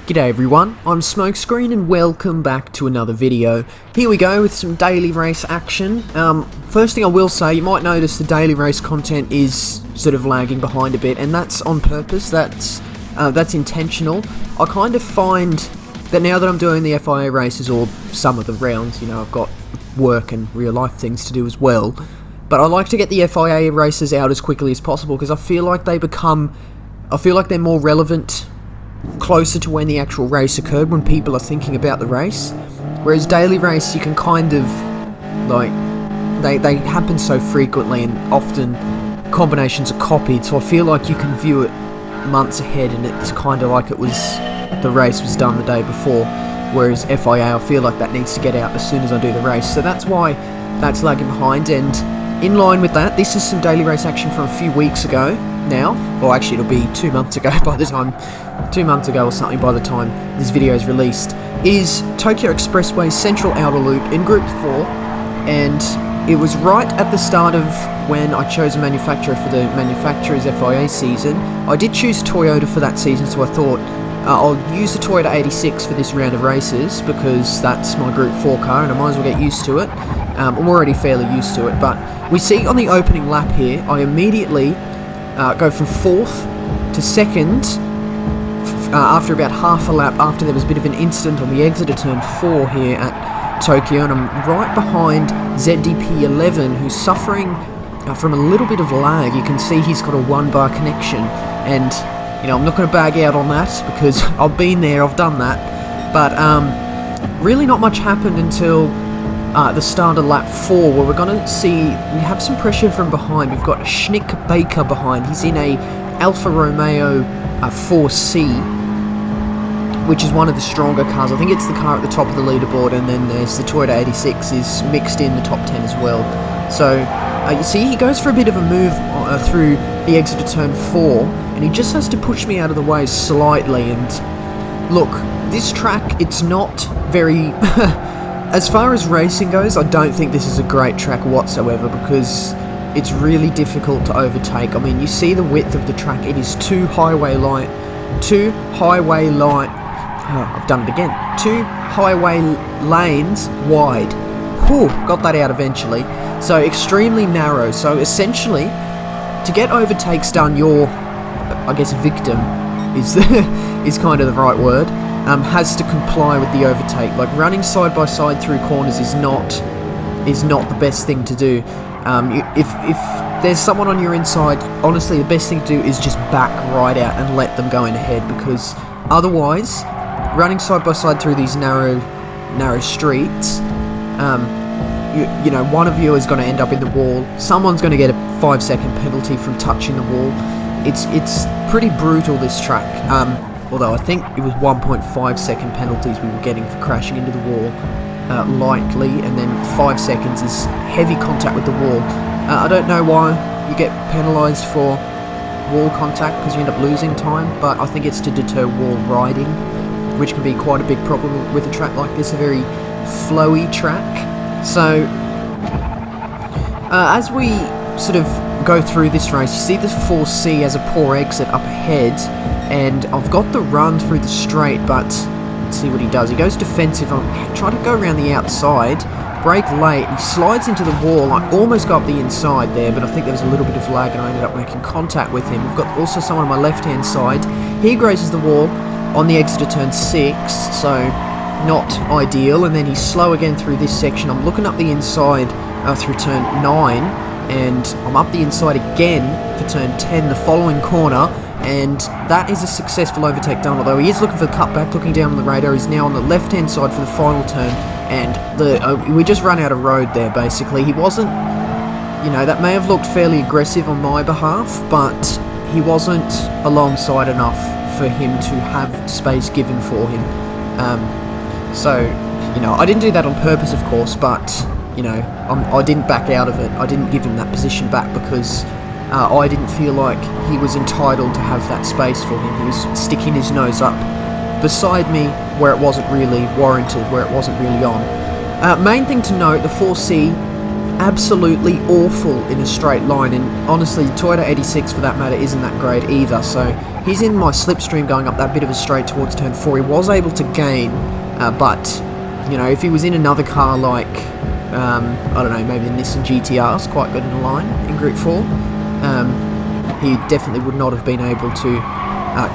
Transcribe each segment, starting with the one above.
G'day everyone, I'm Smokescreen and welcome back to another video. Here we go with some daily race action. First thing I will say, you might notice the daily race content is sort of lagging behind a bit, and that's on purpose, that's intentional. I kind of find that now that I'm doing the FIA races, or some of the rounds, you know, I've got work and real life things to do as well, but I like to get the FIA races out as quickly as possible because I feel like they're more relevant closer to when the actual race occurred, when people are thinking about the race. Whereas daily race, you can kind of, like, they happen so frequently and often combinations are copied, so I feel like you can view it months ahead and it's kind of like the race was done the day before. Whereas FIA, I feel like that needs to get out as soon as I do the race, so that's why that's lagging behind. And in line with that, this is some daily race action from a few weeks ago now. Well, actually it'll be 2 months ago by the time, 2 months ago or something by the time this video is released, is Tokyo Expressway Central Outer Loop in Group 4, and it was right at the start of when I chose a manufacturer for the manufacturer's FIA season. I did choose Toyota for that season, so I thought I'll use the Toyota 86 for this round of races because that's my Group 4 car and I might as well get used to it. I'm already fairly used to it, but we see on the opening lap here, I immediately go from 4th to 2nd after about half a lap, after there was a bit of an incident on the exit of turn 4 here at Tokyo, and I'm right behind ZDP11, who's suffering from a little bit of lag. You can see he's got a 1-bar connection, and you know, I'm not going to bag out on that because I've been there, I've done that, but really not much happened until the start of lap 4, where we're going to see we have some pressure from behind. We've got Schnick Baker behind. He's in a Alfa Romeo 4C, which is one of the stronger cars. I think it's the car at the top of the leaderboard, and then there's the Toyota 86 is mixed in the top 10 as well. So you see he goes for a bit of a move through the exit of turn 4, and he just has to push me out of the way slightly. And look, this track, it's not very as far as racing goes, I don't think this is a great track whatsoever because it's really difficult to overtake. I mean, you see the width of the track, it is two highway line, I've done it again, 2 highway lanes wide. Whew, got that out eventually. So extremely narrow, so essentially, to get overtakes done, your, I guess, victim is is kind of the right word, has to comply with the overtake. Like, running side by side through corners is not the best thing to do. If there's someone on your inside, honestly, the best thing to do is just back right out and let them go in ahead, because otherwise, running side by side through these narrow streets, you know, one of you is going to end up in the wall. Someone's going to get a 5-second penalty from touching the wall. It's pretty brutal, this track. Although I think it was 1.5-second penalties we were getting for crashing into the wall lightly, and then 5 seconds is heavy contact with the wall. I don't know why you get penalised for wall contact, because you end up losing time, but I think it's to deter wall riding, which can be quite a big problem with a track like this, a very flowy track. So as we sort of go through this race, you see the 4C has a poor exit up ahead, and I've got the run through the straight, but let's see what he does. He goes defensive. I'm trying to go around the outside, brake late, he slides into the wall. I almost got up the inside there, but I think there was a little bit of lag and I ended up making contact with him. We've got also someone on my left hand side. He grazes the wall on the exit of turn 6, so not ideal, and then he's slow again through this section. I'm looking up the inside through turn 9, and I'm up the inside again for turn 10, the following corner, and that is a successful overtake done, although he is looking for the cutback, looking down on the radar. He's now on the left hand side for the final turn, and we just run out of road there, basically. He wasn't, you know, that may have looked fairly aggressive on my behalf, but he wasn't alongside enough for him to have space given for him. So, you know, I didn't do that on purpose, of course, but, you know, I didn't back out of it. I didn't give him that position back because I didn't feel like he was entitled to have that space for him. He was sticking his nose up beside me where it wasn't really warranted, where it wasn't really on. Main thing to note, the 4C absolutely awful in a straight line, and honestly Toyota 86 for that matter isn't that great either. So he's in my slipstream going up that bit of a straight towards turn 4. He was able to gain, but you know, if he was in another car like I don't know, maybe the Nissan GTR is quite good in the line in Group 4, he definitely would not have been able to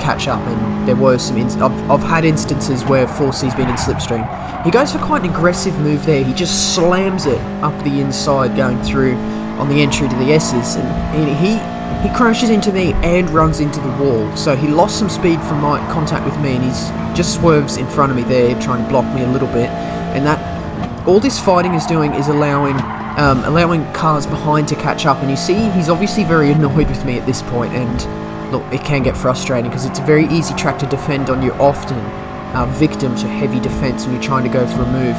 catch up. And there were some I've had instances where 4C's been in slipstream. He goes for quite an aggressive move there. He just slams it up the inside going through on the entry to the S's, and he crashes into me and runs into the wall. So he lost some speed from my contact with me, and he's just swerves in front of me there, trying to block me a little bit. And that all this fighting is doing is allowing cars behind to catch up. And you see, he's obviously very annoyed with me at this point, and look, it can get frustrating because it's a very easy track to defend on. You're often victim to heavy defense when you're trying to go for a move.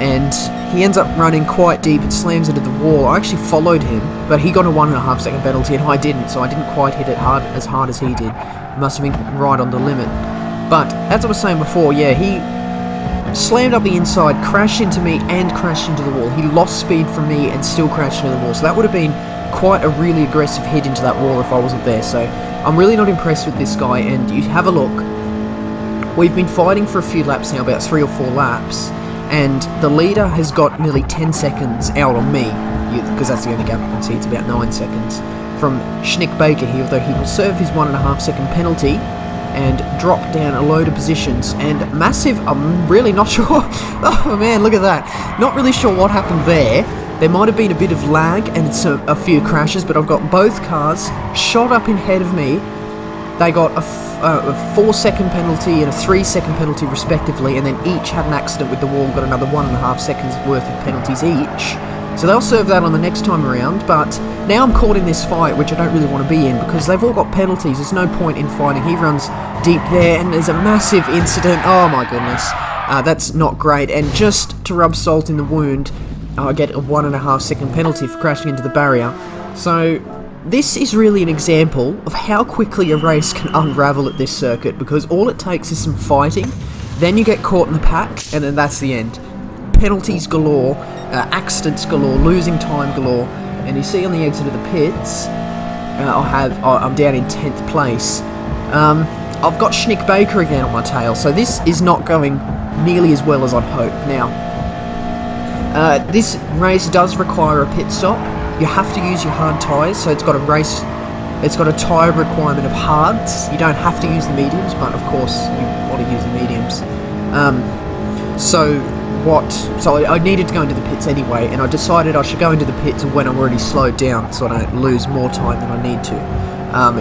And he ends up running quite deep and slams into the wall. I actually followed him, but he got a 1.5 second penalty and I didn't, so I didn't quite hit it as hard as he did. It must have been right on the limit. But as I was saying before, yeah, he slammed up the inside, crashed into me and crashed into the wall. He lost speed from me and still crashed into the wall. So that would have been quite a really aggressive hit into that wall if I wasn't there. So I'm really not impressed with this guy. And you have a look, we've been fighting for a few laps now, about 3 or 4 laps, and the leader has got nearly 10 seconds out on me, because that's the only gap I can see. It's about 9 seconds from Schnick Baker here, although he will serve his 1.5 second penalty and drop down a load of positions. And massive, I'm really not sure. Oh man, look at that. Not really sure what happened there. There might have been a bit of lag and a few crashes, but I've got both cars shot up in ahead of me. They got a 4-second penalty and a 3-second penalty respectively, and then each had an accident with the wall, got another 1.5 seconds worth of penalties each. So they'll serve that on the next time around. But now I'm caught in this fight, which I don't really want to be in, because they've all got penalties. There's no point in fighting. He runs deep there, and there's a massive incident. Oh my goodness. That's not great. And just to rub salt in the wound, I get a 1.5 second penalty for crashing into the barrier. So this is really an example of how quickly a race can unravel at this circuit, because all it takes is some fighting, then you get caught in the pack, and then that's the end. Penalties galore, accidents galore, losing time galore. And you see on the exit of the pits, I'm down in 10th place. I've got Schnick Baker again on my tail, so this is not going nearly as well as I'd hoped. Now, this race does require a pit stop. You have to use your hard tyres, so it's got a tyre requirement of hards. You don't have to use the mediums, but of course you want to use the mediums. So I needed to go into the pits anyway, and I decided I should go into the pits when I'm already slowed down, so I don't lose more time than I need to.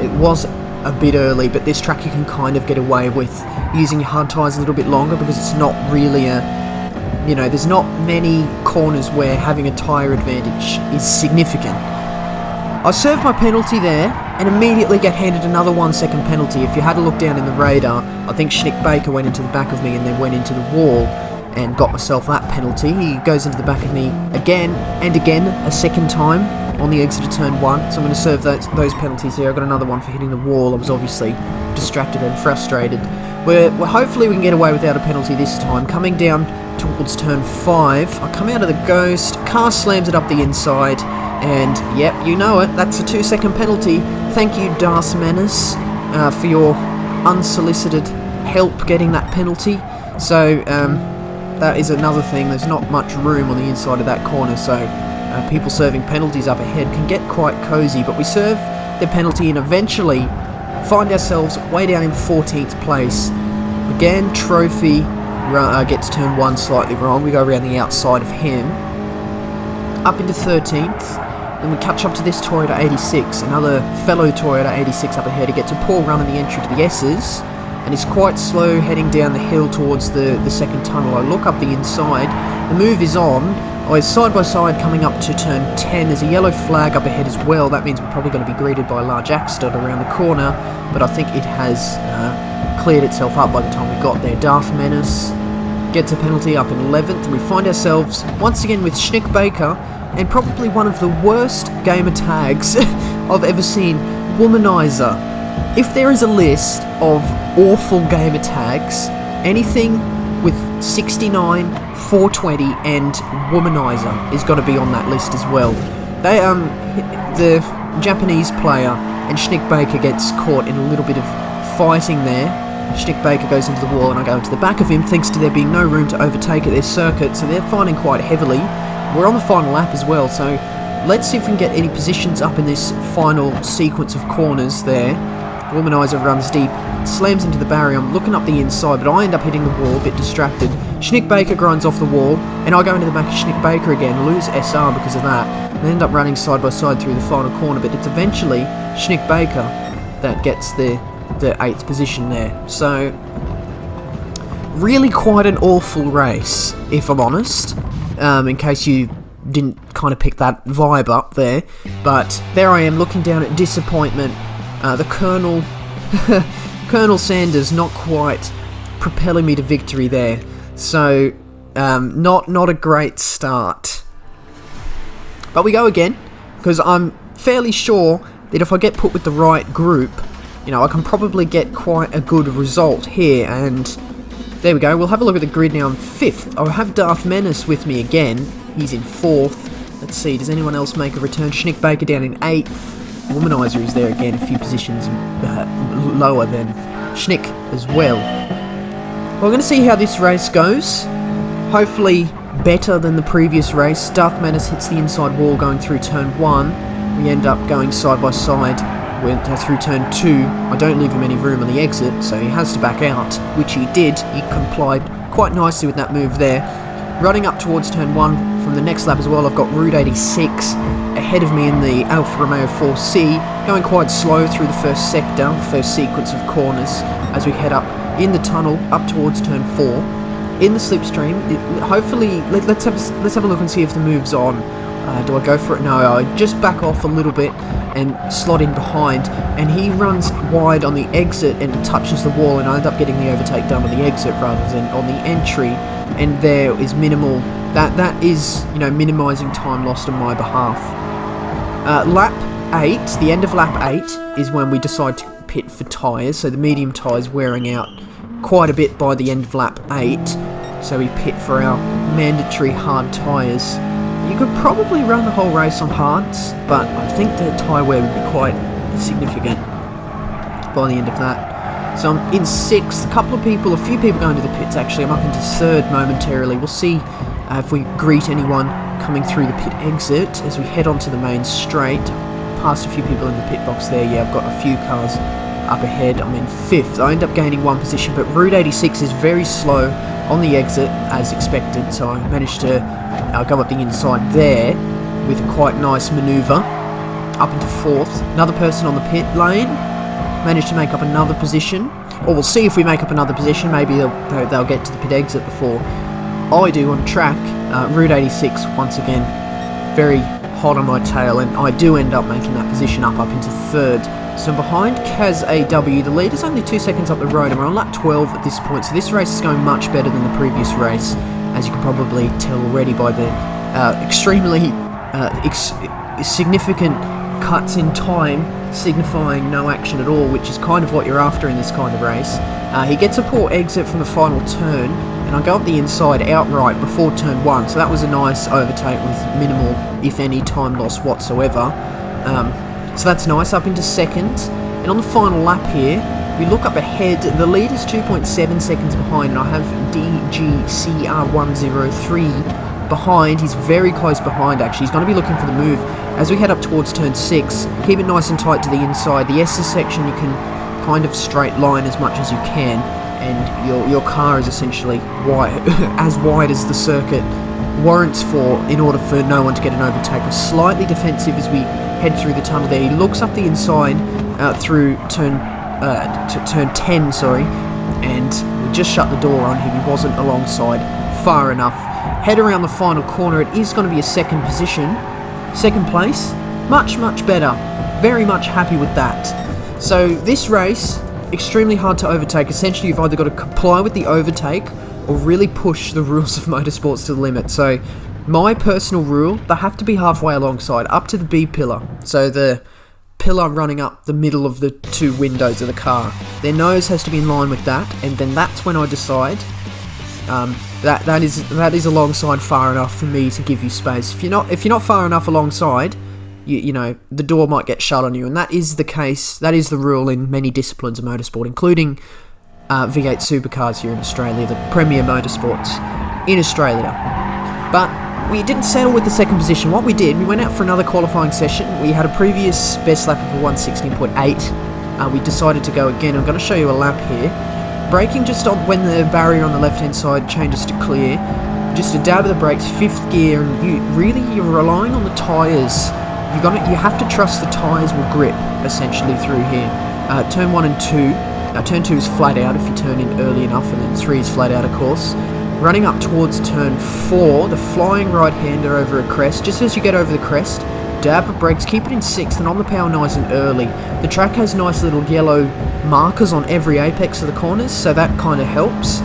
It was a bit early, but this track you can kind of get away with using your hard tyres a little bit longer, because it's not really there's not many corners where having a tyre advantage is significant. I served my penalty there and immediately get handed another 1 second penalty. If you had a look down in the radar, I think Schnick Baker went into the back of me and then went into the wall and got myself that penalty. He goes into the back of me again and again, a second time on the exit of turn 1, so I'm going to serve those penalties here. I got another one for hitting the wall. I was obviously distracted and frustrated. Hopefully we can get away without a penalty this time. Coming down towards turn 5, I come out of the ghost, car slams it up the inside, and yep, you know it, that's a 2 second penalty. Thank you, Darth Menace, for your unsolicited help getting that penalty. So that is another thing. There's not much room on the inside of that corner, so people serving penalties up ahead can get quite cozy. But we serve the penalty and eventually find ourselves way down in 14th place. Again, Trophy gets turn 1 slightly wrong. We go around the outside of him, up into 13th. Then we catch up to this Toyota 86, another fellow Toyota 86 up ahead. He gets a poor run in the entry to the S's, and he's quite slow heading down the hill towards the second tunnel. I look up the inside, the move is on. I was side by side coming up to turn 10. There's a yellow flag up ahead as well. That means we're probably going to be greeted by a large accident around the corner, but I think it has cleared itself up by the time we got there. Darth Menace gets a penalty up in 11th, and we find ourselves once again with Schnick Baker, and probably one of the worst gamer tags I've ever seen, Womanizer. If there is a list of awful gamer tags, anything with 69, 420, and Womanizer is got to be on that list as well. They the Japanese player and Schnick Baker gets caught in a little bit of fighting there. Schnick Baker goes into the wall and I go into the back of him thanks to there being no room to overtake at their circuit, so they're fighting quite heavily. We're on the final lap as well, so let's see if we can get any positions up in this final sequence of corners there. Womanizer runs deep, slams into the barrier. I'm looking up the inside, but I end up hitting the wall, a bit distracted. Schnick Baker grinds off the wall, and I go into the back of Schnick Baker again, lose SR because of that, and end up running side by side through the final corner, but it's eventually Schnick Baker that gets the 8th position there. So, really quite an awful race, if I'm honest, in case you didn't kind of pick that vibe up there, but there I am looking down at disappointment. The Colonel, Colonel Sanders not quite propelling me to victory there, so not a great start. But we go again, because I'm fairly sure that if I get put with the right group, you know, I can probably get quite a good result here, and there we go. We'll have a look at the grid now. I'm 5th. I'll have Darth Menace with me again. He's in 4th. Let's see, does anyone else make a return? Schnick Baker down in 8th. Womanizer is there again, a few positions lower than Schnick as well. We're going to see how this race goes. Hopefully better than the previous race. Darth Menace hits the inside wall going through turn 1. We end up going side by side through turn 2. I don't leave him any room on the exit, so he has to back out, which he did. He complied quite nicely with that move there. Running up towards turn 1 from the next lap as well, I've got Route 86 ahead of me in the Alfa Romeo 4C, going quite slow through the first sector, first sequence of corners, as we head up in the tunnel up towards turn 4. In the slipstream, hopefully, let's have a look and see if the move's on. Do I go for it? No, I just back off a little bit and slot in behind, and he runs wide on the exit and touches the wall, and I end up getting the overtake done on the exit rather than on the entry, and there is minimal, that is, you know, minimising time lost on my behalf. Lap 8, the end of lap 8, is when we decide to pit for tyres, so the medium tyres wearing out quite a bit by the end of lap 8, so we pit for our mandatory hard tyres. You could probably run the whole race on hards, but I think the tyre wear would be quite significant by the end of that. So I'm in 6th, a few people going to the pits actually. I'm up into 3rd momentarily. We'll see if we greet anyone coming through the pit exit as we head onto the main straight. Past a few people in the pit box there. Yeah, I've got a few cars up ahead. I'm in 5th. I end up gaining 1 position, but Route 86 is very slow on the exit as expected, so I managed to go up the inside there with a quite nice manoeuvre up into 4th. Another person on the pit lane managed to make up another position, or we'll see if we make up another position. Maybe they'll get to the pit exit before I do on track. Route 86 once again very hot on my tail, and I do end up making that position up into 3rd. So I'm behind Kaz AW. The lead is only 2 seconds up the road, and we're on lap 12 at this point, so this race is going much better than the previous race, as you can probably tell already by the extremely significant cuts in time signifying no action at all, which is kind of what you're after in this kind of race. He gets a poor exit from the final turn, and I go up the inside outright before turn 1, so that was a nice overtake with minimal, if any, time loss whatsoever. So that's nice, up into 2nd, and on the final lap here, we look up ahead, the lead is 2.7 seconds behind, and I have DGCR103 behind. He's very close behind actually, he's going to be looking for the move. As we head up towards turn 6, keep it nice and tight to the inside. The Acer section you can kind of straight line as much as you can, and your car is essentially wide, as wide as the circuit warrants for, in order for no one to get an overtake. We're slightly defensive as we head through the tunnel there. He looks up the inside through turn 10, sorry, and we just shut the door on him. He wasn't alongside far enough. Head around the final corner. It is going to be a 2nd position. 2nd place, much better. Very much happy with that. So this race, extremely hard to overtake. Essentially you've either got to comply with the overtake or really push the rules of motorsports to the limit. So my personal rule, they have to be halfway alongside, up to the B pillar. So the pillar running up the middle of the 2 windows of the car. Their nose has to be in line with that, and then that's when I decide That is alongside far enough for me to give you space. If you're not far enough alongside, you know, the door might get shut on you, and that is the case. That is the rule in many disciplines of motorsport, including V8 supercars here in Australia, the premier motorsports in Australia. But we didn't settle with the second position. What we did, we went out for another qualifying session. We had a previous best lap of a 1:16.8. We decided to go again. I'm going to show you a lap here. Braking just on when the barrier on the left-hand side changes to clear. Just a dab of the brakes, 5th gear, and you're relying on the tyres. You have to trust the tyres will grip, essentially, through here. Turn 1 and 2. Turn 2 is flat out if you turn in early enough, and then 3 is flat out, of course. Running up towards turn 4, the flying right-hander over a crest. Just as you get over the crest, dab of brakes, keep it in 6th, and on the power nice and early. The track has nice little yellow markers on every apex of the corners, so that kind of helps.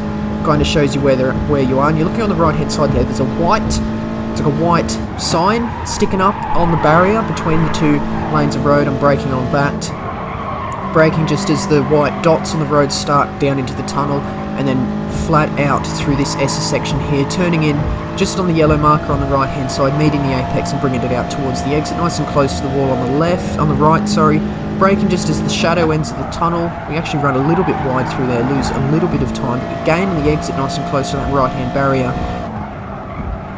Kind of shows you where you are. And you're looking on the right-hand side there. There's it's like a white sign sticking up on the barrier between the two lanes of road. I'm braking on that. Braking just as the white dots on the road start down into the tunnel, and then flat out through this Acer section here, turning in just on the yellow marker on the right hand side, meeting the apex and bringing it out towards the exit, nice and close to the wall on the right, sorry. Braking just as the shadow ends of the tunnel. We actually run a little bit wide through there, lose a little bit of time, but gain on the exit nice and close to that right hand barrier.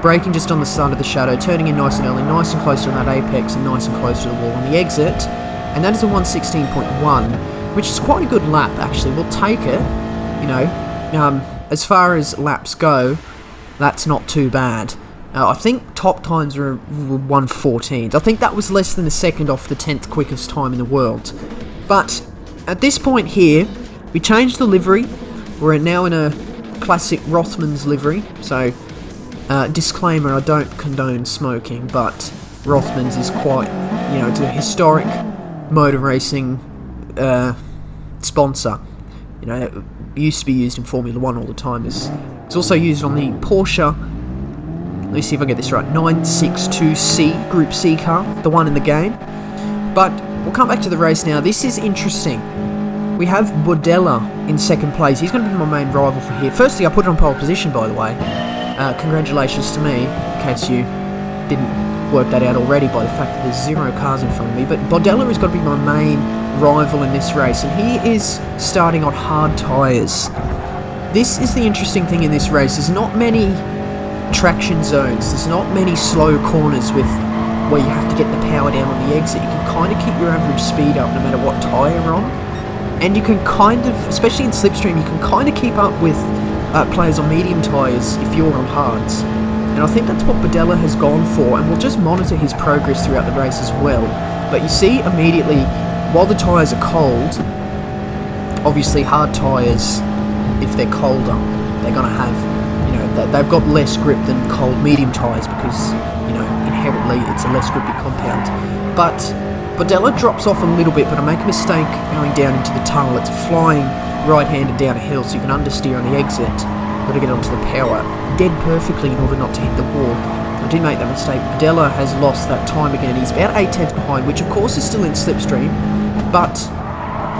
Braking just on the side of the shadow, turning in nice and early, nice and close to that apex and nice and close to the wall on the exit. And that is a 1:16.1, which is quite a good lap actually. We'll take it, you know. As far as laps go, that's not too bad. I think top times were 1:14. I think that was less than a second off the 10th quickest time in the world. But at this point here, we changed the livery. We're now in a classic Rothmans livery. So, disclaimer, I don't condone smoking, but Rothmans is quite, you know, it's a historic motor racing sponsor. You know, it used to be used in Formula 1 all the time. It's also used on the Porsche, let me see if I get this right, 962C, Group C car, the one in the game. But we'll come back to the race now. This is interesting. We have Bodella in second place. He's going to be my main rival for here. Firstly, I put it on pole position, by the way. Congratulations to me, in case you didn't work that out already by the fact that there's 0 cars in front of me. But Bodella is going to be my main rival in this race, and he is starting on hard tyres. This is the interesting thing in this race. There's not many traction zones. There's not many slow corners with where you have to get the power down on the exit. You can kind of keep your average speed up no matter what tyre you're on. And you can kind of, especially in slipstream, you can kind of keep up with players on medium tyres if you're on hards. And I think that's what Bodella has gone for, and we'll just monitor his progress throughout the race as well. But you see immediately, while the tyres are cold, obviously hard tyres, if they're colder, they're going to have, you know, they've got less grip than cold medium tyres because, you know, inherently it's a less grippy compound. But Bodella drops off a little bit, but I make a mistake going down into the tunnel. It's flying right-handed down a hill, so you can understeer on the exit. Got to get onto the power dead perfectly in order not to hit the wall. I did make that mistake. Bodella has lost that time again. He's about 8 tenths behind, which of course is still in slipstream, but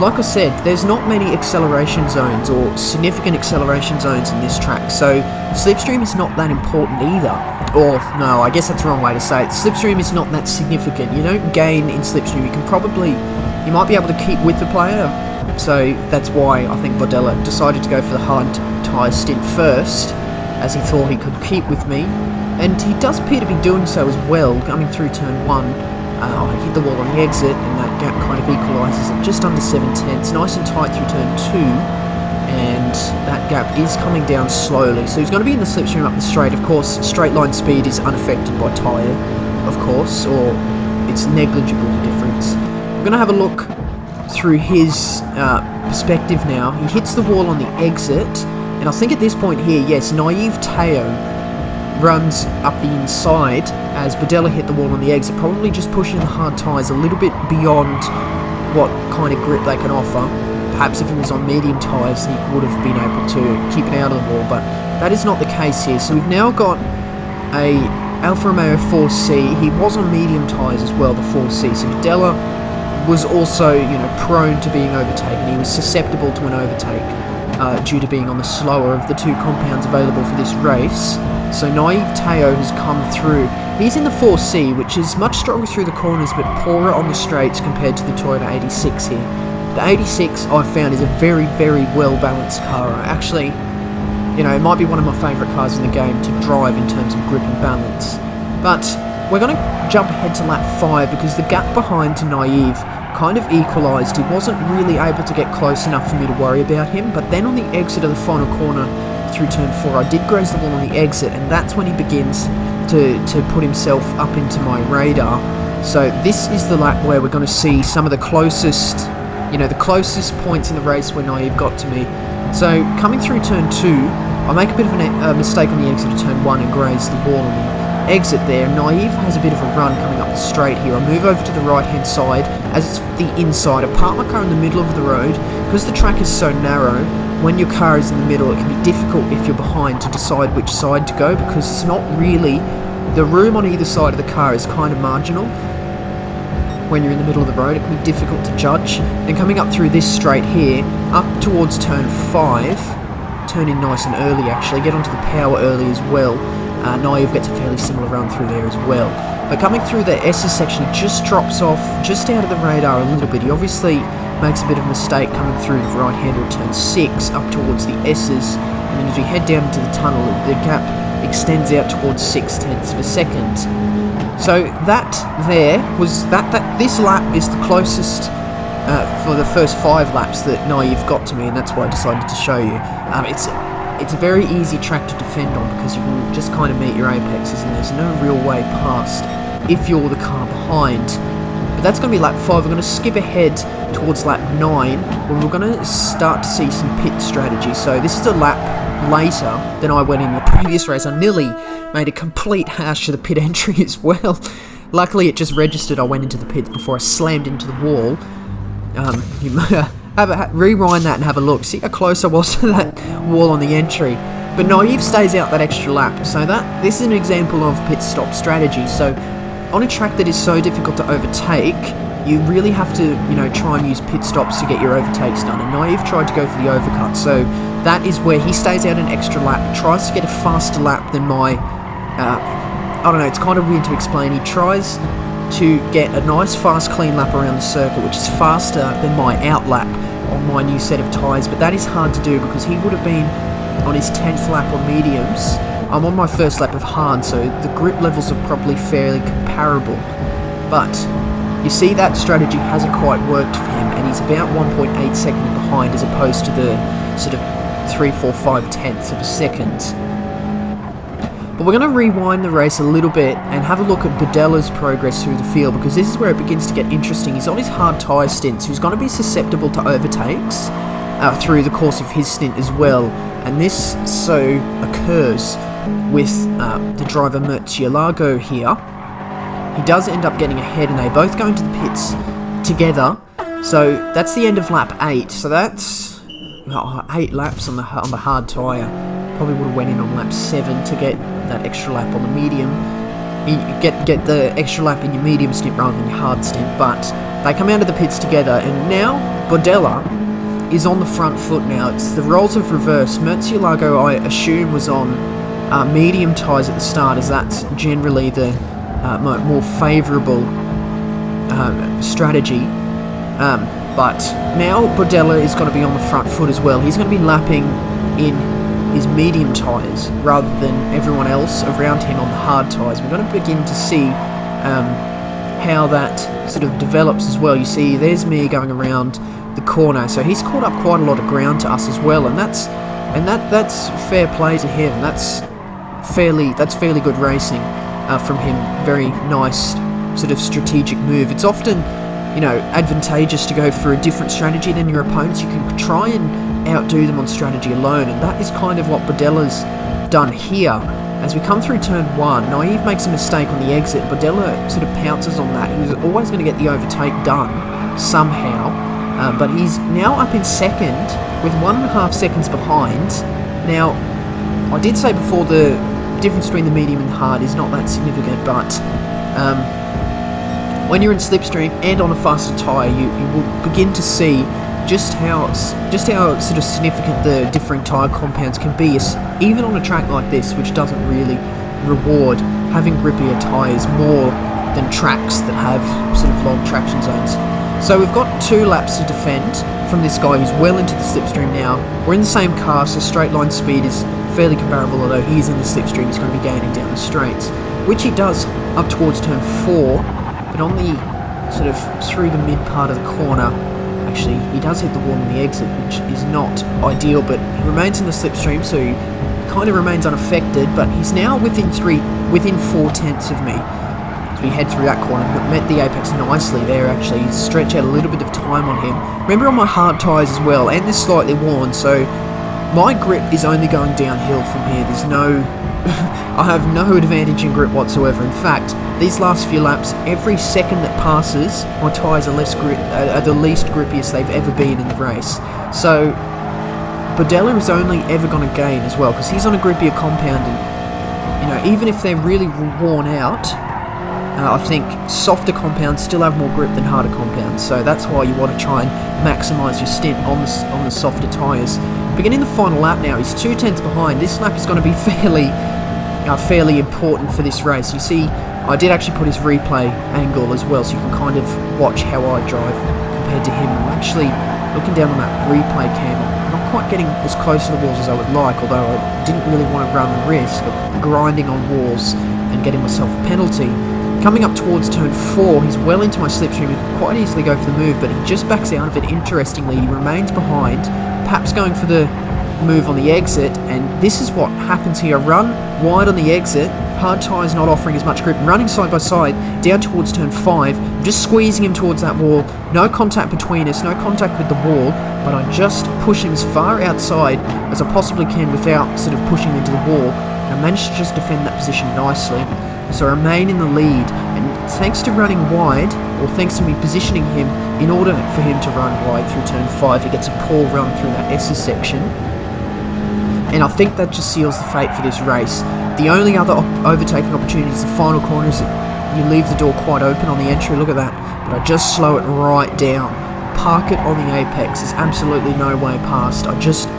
like I said, there's not many acceleration zones or significant acceleration zones in this track, so slipstream is not that important either. Or, no, I guess that's the wrong way to say it. Slipstream is not that significant. You don't gain in slipstream. You might be able to keep with the player, so that's why I think Bodella decided to go for the hard tyre stint first, as he thought he could keep with me. And he does appear to be doing so as well, coming through turn 1. I hit the wall on the exit, and that gap kind of equalises at just under 7 tenths, nice and tight through turn 2, and that gap is coming down slowly. So he's going to be in the slipstream up the straight. Of course, straight line speed is unaffected by tyre, of course, or it's negligible difference. We're going to have a look through his perspective now. He hits the wall on the exit, and I think at this point here, yes, Naive Teo runs up the inside as Bodella hit the wall on the exit, probably just pushing the hard tyres a little bit beyond what kind of grip they can offer. Perhaps if he was on medium tyres, he would have been able to keep it out of the wall, but that is not the case here. So we've now got a Alfa Romeo 4C. He was on medium tyres as well, the 4C, so Bodella was also, you know, prone to being overtaken. He was susceptible to an overtake. due to being on the slower of the two compounds available for this race. So Naive Teo has come through. He's in the 4C, which is much stronger through the corners but poorer on the straights compared to the Toyota 86 here. The 86 I've found is a very, very well balanced car. Actually, you know, it might be one of my favourite cars in the game to drive in terms of grip and balance. But we're going to jump ahead to lap 5 because the gap behind to Naive kind of equalised. He wasn't really able to get close enough for me to worry about him, but then on the exit of the final corner through turn 4, I did graze the wall on the exit, and that's when he begins to put himself up into my radar. So this is the lap where we're going to see some of the closest, you know, the closest points in the race where Naive got to me. So coming through turn 2, I make a bit of a mistake on the exit of turn 1 and graze the wall on the exit there. Naive has a bit of a run coming up the straight here. I move over to the right hand side as it's the inside. I park my car in the middle of the road. Because the track is so narrow, when your car is in the middle, it can be difficult if you're behind to decide which side to go, because it's not really, the room on either side of the car is kind of marginal. When you're in the middle of the road, it can be difficult to judge. And coming up through this straight here, up towards turn 5, turn in nice and early actually, get onto the power early as well. Naive gets a fairly similar run through there as well. But coming through the S's section, he just drops off just out of the radar a little bit. He obviously makes a bit of a mistake coming through the right hander at turn 6 up towards the S's, and then as we head down into the tunnel, the gap extends out towards 0.6 of a second. So that there was this lap is the closest for the first 5 laps that Naive got to me, and that's why I decided to show you. It's a very easy track to defend on because you can just kind of meet your apexes and there's no real way past if you're the car behind. But that's going to be lap 5. We're going to skip ahead towards lap 9 when we're going to start to see some pit strategy. So this is a lap later than I went in the previous race. I nearly made a complete hash of the pit entry as well. Luckily it just registered I went into the pits before I slammed into the wall. Rewind that and have a look. See how close I was to that wall on the entry. But Naive stays out that extra lap. So this is an example of pit stop strategy. So on a track that is so difficult to overtake, you really have to, you know, try and use pit stops to get your overtakes done. And Naive tried to go for the overcut. So that is where he stays out an extra lap, tries to get a faster lap than my, I don't know, it's kind of weird to explain. He tries to get a nice fast clean lap around the circuit, which is faster than my out lap on my new set of tyres, but that is hard to do because he would have been on his 10th lap on mediums. I'm on my first lap of hard, so the grip levels are probably fairly comparable. But you see that strategy hasn't quite worked for him, and he's about 1.8 seconds behind as opposed to the sort of 3, 4, 5 tenths of a second. But we're going to rewind the race a little bit and have a look at Bodella's progress through the field, because this is where it begins to get interesting. He's on his hard tyre stints, who's going to be susceptible to overtakes through the course of his stint as well. And this so occurs with the driver Murcielago here. He does end up getting ahead, and they both go into the pits together. So that's the end of lap 8. So that's 8 laps on the hard tyre. Probably would have went in on lap 7 to get that extra lap on the medium. You get the extra lap in your medium stint rather than your hard stint, but they come out of the pits together, and now Bodella is on the front foot now. It's the roles have reversed. Murcielago, I assume, was on medium tyres at the start, as that's generally the more favourable strategy. But now Bodella is going to be on the front foot as well. He's going to be lapping in his medium tyres rather than everyone else around him on the hard tyres. We're going to begin to see how that sort of develops as well. You see, there's me going around the corner, so he's caught up quite a lot of ground to us as well, and that's fair play to him. That's fairly good racing from him. Very nice sort of strategic move. It's often, you know, advantageous to go for a different strategy than your opponents. You can try and outdo them on strategy alone, and that is kind of what Bodella's done here. As we come through turn 1, Naive makes a mistake on the exit. Bodella sort of pounces on that. He was always going to get the overtake done somehow, but he's now up in second with 1.5 seconds behind. Now, I did say before the difference between the medium and the hard is not that significant, but when you're in slipstream and on a faster tyre, you will begin to see just how sort of significant the differing tyre compounds can be, even on a track like this, which doesn't really reward having grippier tyres more than tracks that have sort of long traction zones. So we've got 2 laps to defend from this guy who's well into the slipstream now. We're in the same car, so straight line speed is fairly comparable, although he's in the slipstream, he's going to be gaining down the straights, which he does up towards turn 4, but on the sort of through the mid part of the corner, actually he does hit the wall in the exit, which is not ideal, but he remains in the slipstream, so he kind of remains unaffected, but he's now within 4/10 of me. We head through that corner, but met the apex nicely there actually. Stretch out a little bit of time on him. Remember, on my hard tyres as well, and they're slightly worn, so my grip is only going downhill from here. There's no... I have no advantage in grip whatsoever. In fact, these last few laps, every second that passes, my tyres are the least grippiest they've ever been in the race. So Bodella is only ever going to gain as well, because he's on a grippier compound, and you know, even if they're really worn out, I think softer compounds still have more grip than harder compounds, so that's why you want to try and maximise your stint on the softer tyres. Beginning the final lap now, he's 2/10 behind. This lap is going to be fairly important for this race. You see, I did actually put his replay angle as well, so you can kind of watch how I drive compared to him. I'm actually looking down on that replay cam. I'm not quite getting as close to the walls as I would like, although I didn't really want to run the risk of grinding on walls and getting myself a penalty. Coming up towards turn 4, he's well into my slipstream. He could quite easily go for the move, but he just backs out of it. Interestingly, he remains behind, perhaps going for the move on the exit, and this is what happens here. Run wide on the exit, hard tyres not offering as much grip, running side by side, down towards turn 5, just squeezing him towards that wall. No contact between us, no contact with the wall, but I just push him as far outside as I possibly can without sort of pushing into the wall, and I managed to just defend that position nicely. So I remain in the lead, and thanks to running wide, or thanks to me positioning him in order for him to run wide through turn 5, he gets a poor run through that Acer section, and I think that just seals the fate for this race. The only other overtaking opportunity is the final corner, is you leave the door quite open on the entry, look at that, but I just slow it right down, park it on the apex. There's absolutely no way past. I just,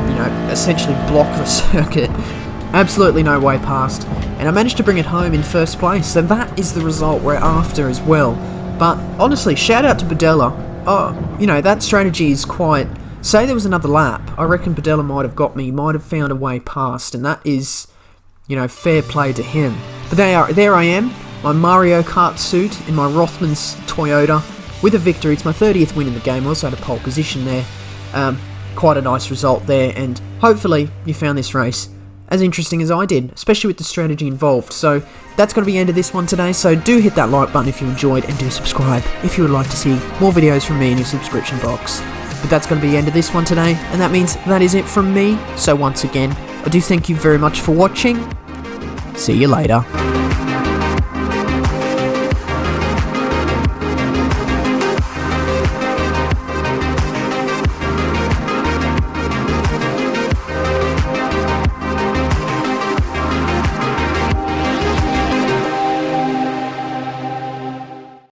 you know, essentially block the circuit. Absolutely no way past, and I managed to bring it home in first place, so that is the result we're after as well. But honestly, shout out to Bodella. You know, that strategy is quite... Say there was another lap, I reckon Bodella might have got me, might have found a way past, and that is, you know, fair play to him. But there I am, my Mario Kart suit in my Rothmans Toyota with a victory. It's my 30th win in the game. I also had a pole position there. Quite a nice result there, and hopefully you found this race as interesting as I did, especially with the strategy involved. So that's going to be the end of this one today, so do hit that like button if you enjoyed, and do subscribe if you would like to see more videos from me in your subscription box. But that's going to be the end of this one today, and that means that is it from me. So once again, I do thank you very much for watching. See you later.